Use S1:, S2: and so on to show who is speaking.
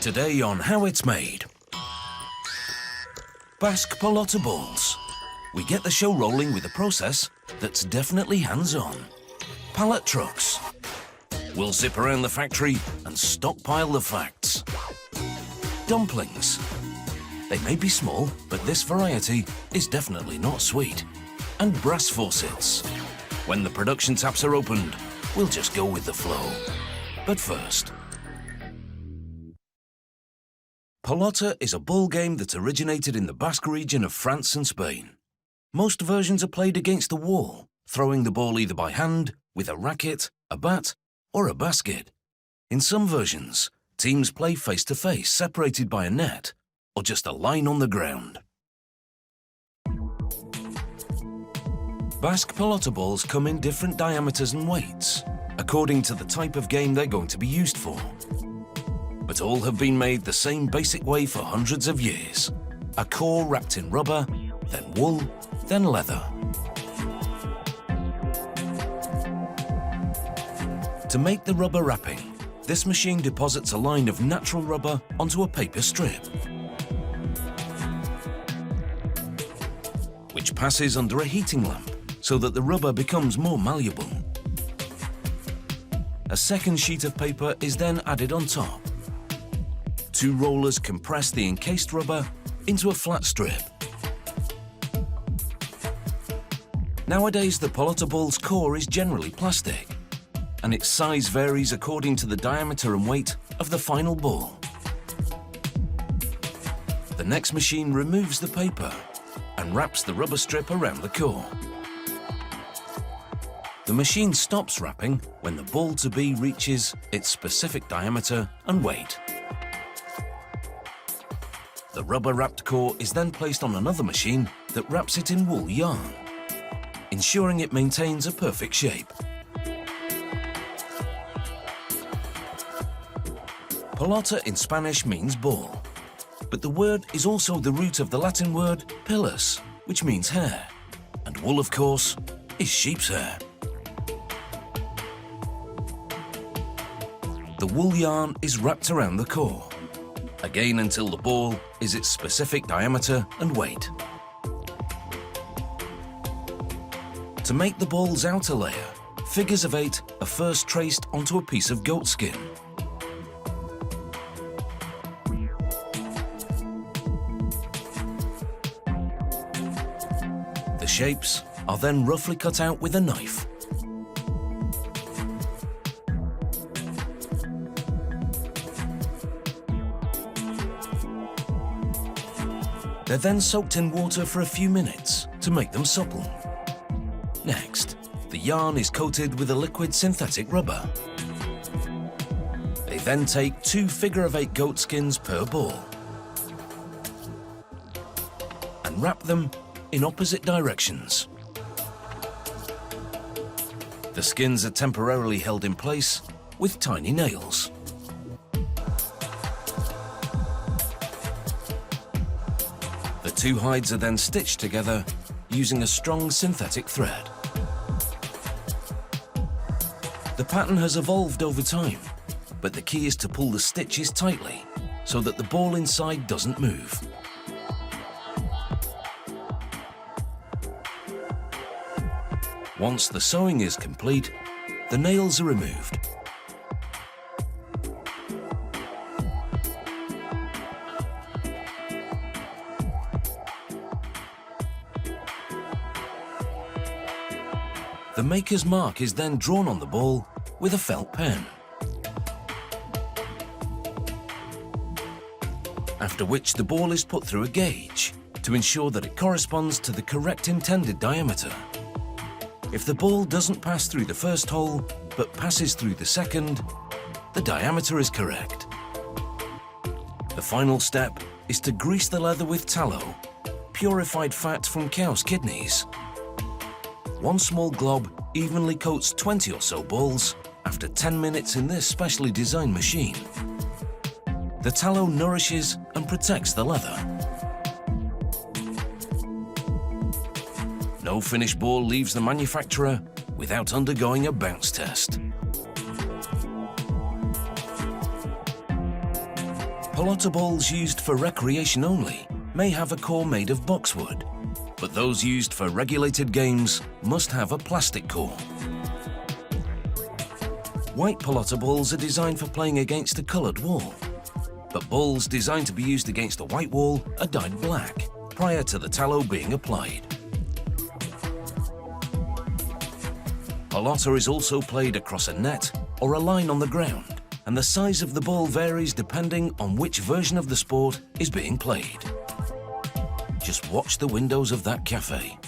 S1: Today on How It's Made. Basque Pelota balls. We get the show rolling with a process that's definitely hands-on. Pallet trucks. We'll zip around the factory and stockpile the facts. Dumplings. They may be small, but this variety is definitely not sweet. And brass faucets. When the production taps are opened, we'll just go with the flow. But first, Pelota is a ball game that originated in the Basque region of France and Spain. Most versions are played against the wall, throwing the ball either by hand, with a racket, a bat, or a basket. In some versions, teams play face-to-face, separated by a net, or just a line on the ground. Basque Pelota balls come in different diameters and weights, according to the type of game they're going to be used for. But all have been made the same basic way for hundreds of years. A core wrapped in rubber, then wool, then leather. To make the rubber wrapping, this machine deposits a line of natural rubber onto a paper strip, which passes under a heating lamp so that the rubber becomes more malleable. A second sheet of paper is then added on top. Two rollers compress the encased rubber into a flat strip. Nowadays, the Pelota ball's core is generally plastic, and its size varies according to the diameter and weight of the final ball. The next machine removes the paper and wraps the rubber strip around the core. The machine stops wrapping when the ball-to-be reaches its specific diameter and weight. The rubber-wrapped core is then placed on another machine that wraps it in wool yarn, ensuring it maintains a perfect shape. Pelota in Spanish means ball, but the word is also the root of the Latin word pilus, which means hair, and wool, of course, is sheep's hair. The wool yarn is wrapped around the core, again until the ball is its specific diameter and weight. To make the ball's outer layer, figures of 8 are first traced onto a piece of goat skin. The shapes are then roughly cut out with a knife. They're then soaked in water for a few minutes to make them supple. Next, the yarn is coated with a liquid synthetic rubber. They then take 2 figure-of-8 goat skins per ball and wrap them in opposite directions. The skins are temporarily held in place with tiny nails. The 2 hides are then stitched together using a strong synthetic thread. The pattern has evolved over time, but the key is to pull the stitches tightly so that the ball inside doesn't move. Once the sewing is complete, the nails are removed. The maker's mark is then drawn on the ball with a felt pen. After which the ball is put through a gauge to ensure that it corresponds to the correct intended diameter. If the ball doesn't pass through the first hole, but passes through the second, the diameter is correct. The final step is to grease the leather with tallow, purified fat from cow's kidneys. One small glob evenly coats 20 or so balls after 10 minutes in this specially designed machine. The tallow nourishes and protects the leather. No finished ball leaves the manufacturer without undergoing a bounce test. Pelota balls used for recreation only may have a core made of boxwood, but those used for regulated games must have a plastic core. White Pelota balls are designed for playing against a coloured wall, but balls designed to be used against a white wall are dyed black prior to the tallow being applied. Pelota is also played across a net or a line on the ground, and the size of the ball varies depending on which version of the sport is being played. Just watch the windows of that cafe.